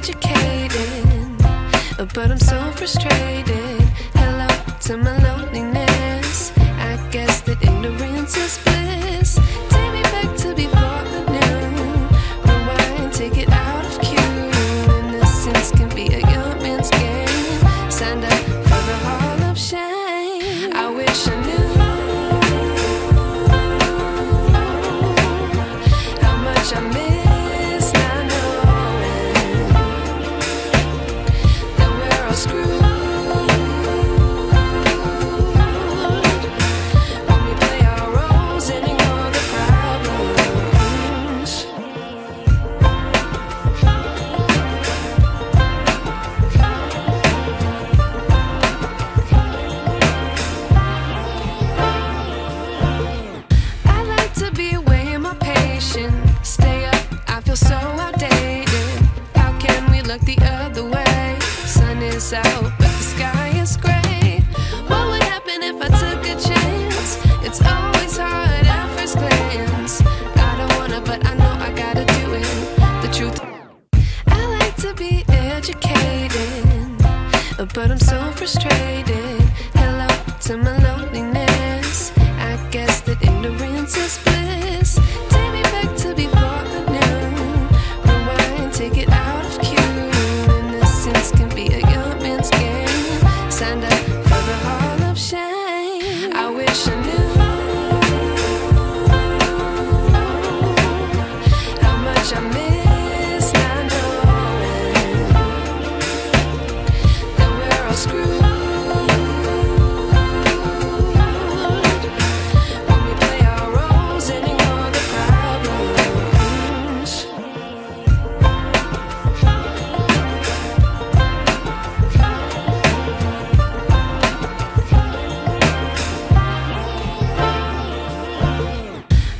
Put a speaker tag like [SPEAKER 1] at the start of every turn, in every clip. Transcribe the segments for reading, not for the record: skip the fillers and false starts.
[SPEAKER 1] educated, but I'm so frustrated. Hello to my loneliness. I guess that ignorance is bliss. Take me back to before the new. Rewind, take it out of cue. Innocence can be a young man's game. Signed up for the hall of shame. I wish I knew how much I miss not knowing that we're all screwed. When we play our roles and ignore the problems. I like to be away in my patience. Stay up, I feel so outdated. How can we look the other way? Sun is out, but the sky is gray. What would happen if I took a chance? It's always hard at first glance. I don't wanna, but I know I gotta do it. The truth, I like to be educated, but I'm so frustrated. Hello to my loneliness. I guess that ignorance is bliss. Take me back to before the new. Rewind, take it out of cue. Innocence can be a young man's game. Signed up for the hall of shame. I wish I knew how much I miss not knowing that we're all screwed. When we play our roles and ignore the problems.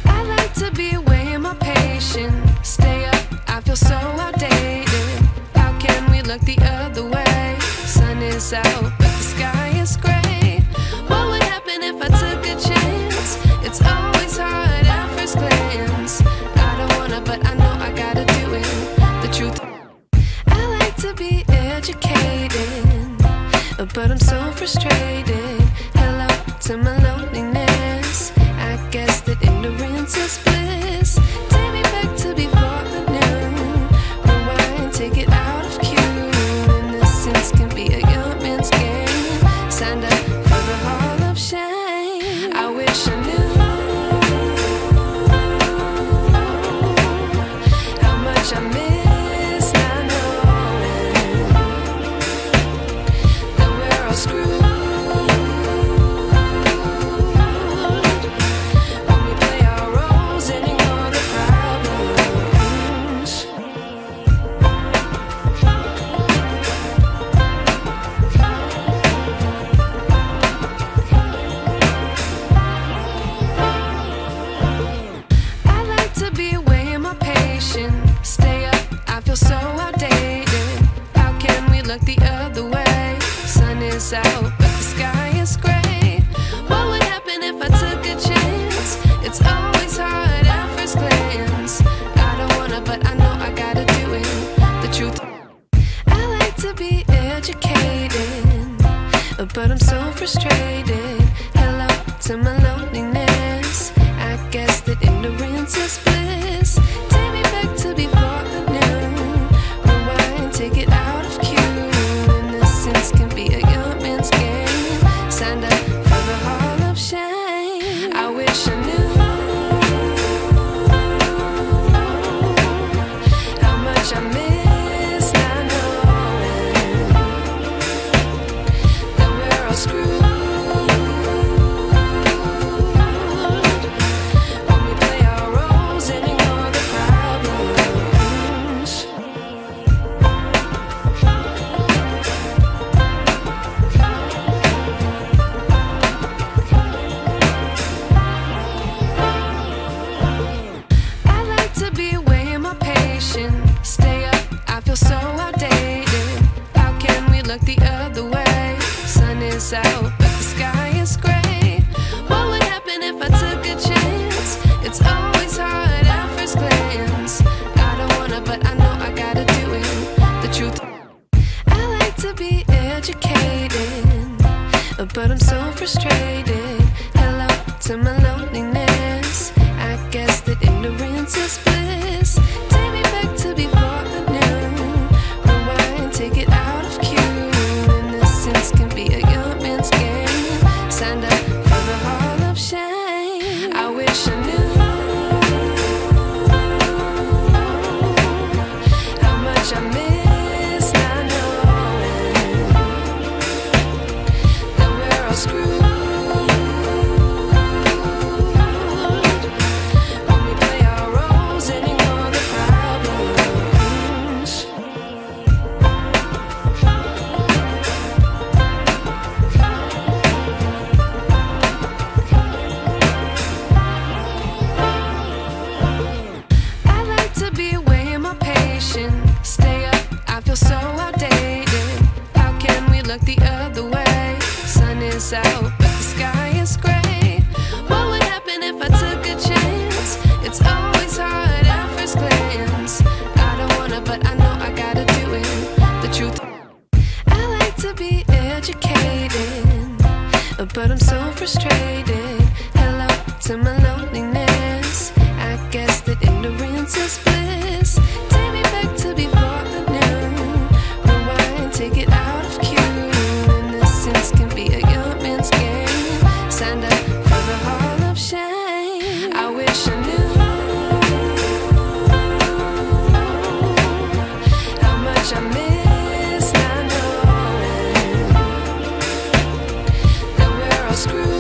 [SPEAKER 1] I like to be away in my patience. Stay up, I feel so outdated. How can we look the other way? Sun is out, but the sky is gray. What would happen if I took a chance? It's always hard at first glance. I don't wanna, but I know I gotta do it. The truth, I like to be educated, but I'm so frustrated. Hello to my loneliness. I guess that ignorance is bliss. Take me back to before the new. Rewind, take it out of cue. Innocence can be a young man's game. Signed up for the hall of shame. I wish I knew how much I miss not knowing that we're all screwed. When we play our roles and ignore the problems. I like to be away in my patience. Stay up, I feel so outdated. How can we look the other way? Sun is out, but the sky is gray. What would happen if I took a chance? It's always hard at first glance. I don't wanna, but I know I gotta do it. The truth, I like to be educated, but I'm so frustrated. Hello to my loneliness. I guess that ignorance is bliss. Take me back to before the new. Rewind, take it out of cue. Innocence can be a young man's game. Signed up for the hall of shame. I wish I knew how much I miss not knowing that we're all screwed. When we play our roles ignorance is bliss. Take me back to before I knew. Rewind, take it out of cue. Innocence can be a young man's game. Signed up for the hall of shame. I wish I knew how much I miss not knowing that we're all screwed. Stay up, I feel so outdated. How can we look the other way? Sun is out, but the sky is gray. What would happen if I took a chance? It's always hard at first glance. I don't wanna, but I know I gotta do it. The truth, I like to be educated, but I'm so frustrated. Hello to my loneliness. I guess that ignorance is bliss. Take me back to before I knew. Rewind, take it out of cue. Innocence can be a young man's game. Signed up for the hall of shame. I wish I knew how much I miss not knowing that we're all screwed.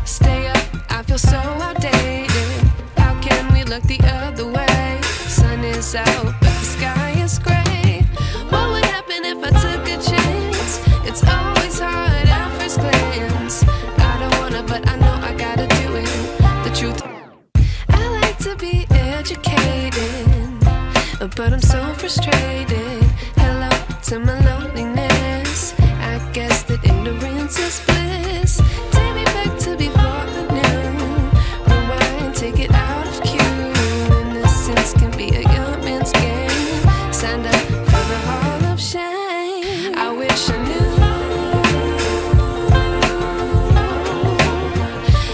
[SPEAKER 1] Stay up, I feel so outdated. How can we look the other way? Sun is out, but the sky is gray. What would happen if I took a chance? It's always hard at first glance. I don't wanna, but I know I gotta do it. The truth, I like to be educated, but I'm so frustrated. Hello to my loneliness. I guess that ignorance is bliss. Take me back to before I knew. Rewind, take it out of cue. Innocence can be a young man's game. Signed up for the hall of shame. I wish I knew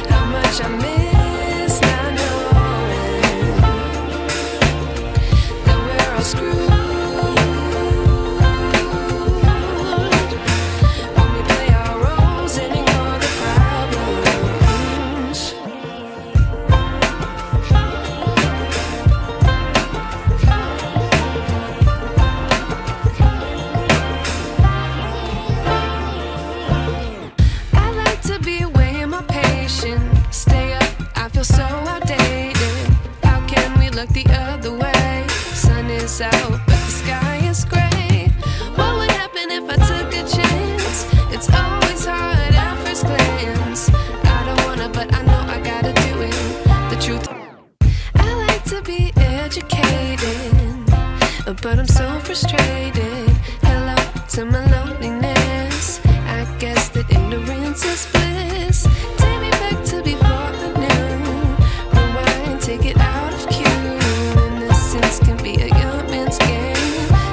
[SPEAKER 1] how much I miss not knowing that we're all screwed. Stay up, I feel so outdated. How can we look the other way? Sun is out, but the sky is gray. What would happen if I took a chance? It's always hard at first glance. I don't wanna, but I know I gotta do it. The truth, I like to be educated, but I'm so frustrated. Hello to my loneliness. I guess that ignorance is bliss. Take me back to before I knew. Rewind, take it out of cue. Innocence can be a young man's game.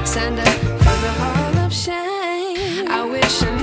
[SPEAKER 1] Signed up for the hall of shame. I wish I knew